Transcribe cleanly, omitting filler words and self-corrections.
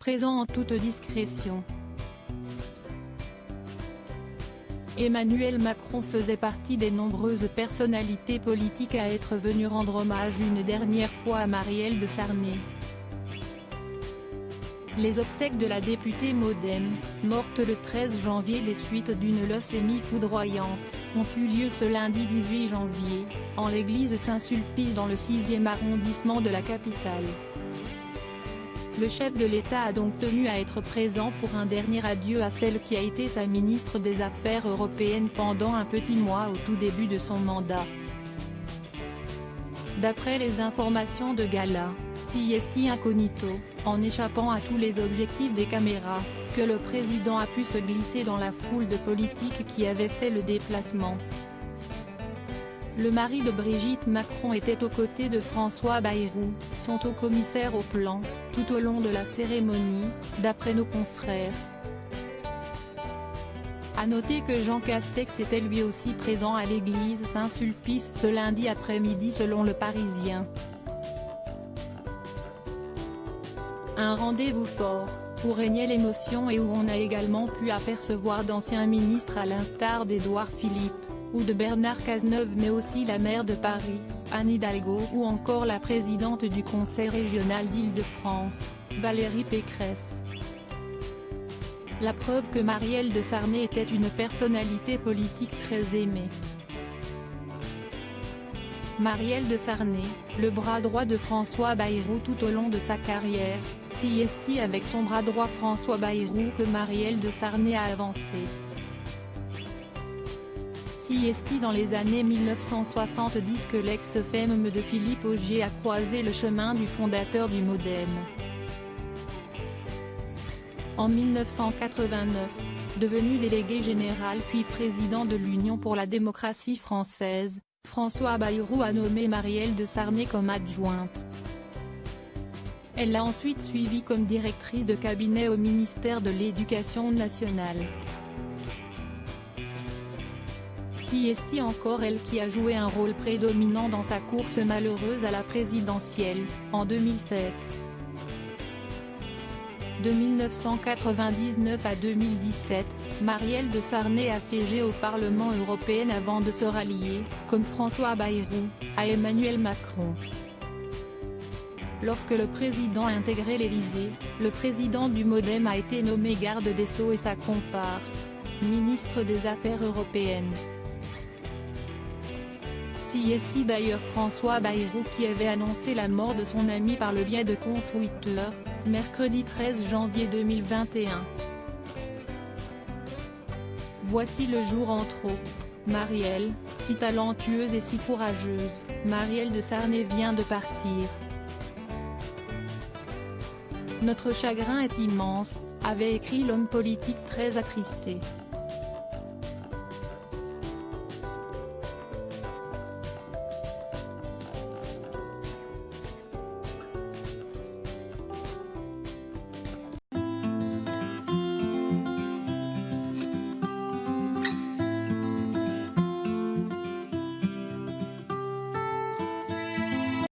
présent en toute discrétion. Emmanuel Macron faisait partie des nombreuses personnalités politiques à être venues rendre hommage une dernière fois à Marielle de Sarney. Les obsèques de la députée MoDem, morte le 13 janvier des suites d'une leucémie foudroyante, ont eu lieu ce lundi 18 janvier, en l'église Saint-Sulpice dans le 6e arrondissement de la capitale. Le chef de l'État a donc tenu à être présent pour un dernier adieu à celle qui a été sa ministre des Affaires européennes pendant un petit mois au tout début de son mandat. D'après les informations de Gala, c'est incognito, en échappant à tous les objectifs des caméras, que le président a pu se glisser dans la foule de politiques qui avaient fait le déplacement. Le mari de Brigitte Macron était aux côtés de François Bayrou, son haut-commissaire au plan, tout au long de la cérémonie, d'après nos confrères. A noter que Jean Castex était lui aussi présent à l'église Saint-Sulpice ce lundi après-midi selon Le Parisien. Un rendez-vous fort, où régnait l'émotion et où on a également pu apercevoir d'anciens ministres à l'instar d'Édouard Philippe, ou de Bernard Cazeneuve mais aussi la maire de Paris, Anne Hidalgo ou encore la présidente du Conseil régional d'Île-de-France, Valérie Pécresse. La preuve que Marielle de Sarney était une personnalité politique très aimée. Marielle de Sarney, le bras droit de François Bayrou tout au long de sa carrière, c'est avec son bras droit François Bayrou que Marielle de Sarney a avancé. C'est dans les années 1970 que l'ex-femme de Philippe Augier a croisé le chemin du fondateur du MoDem. En 1989, devenu délégué général puis président de l'Union pour la démocratie française, François Bayrou a nommé Marielle de Sarney comme adjointe. Elle l'a ensuite suivie comme directrice de cabinet au ministère de l'Éducation nationale. C'est encore elle qui a joué un rôle prédominant dans sa course malheureuse à la présidentielle, en 2007. De 1999 à 2017, Marielle de Sarney a siégé au Parlement européen avant de se rallier, comme François Bayrou, à Emmanuel Macron. Lorsque le président a intégré l'Élysée, le président du MoDem a été nommé garde des Sceaux et sa comparse, ministre des Affaires européennes. C'est d'ailleurs François Bayrou qui avait annoncé la mort de son ami par le biais de compte Twitter, mercredi 13 janvier 2021. Voici le jour en trop. Marielle, si talentueuse et si courageuse, Marielle de Sarney vient de partir. Notre chagrin est immense, avait écrit l'homme politique très attristé.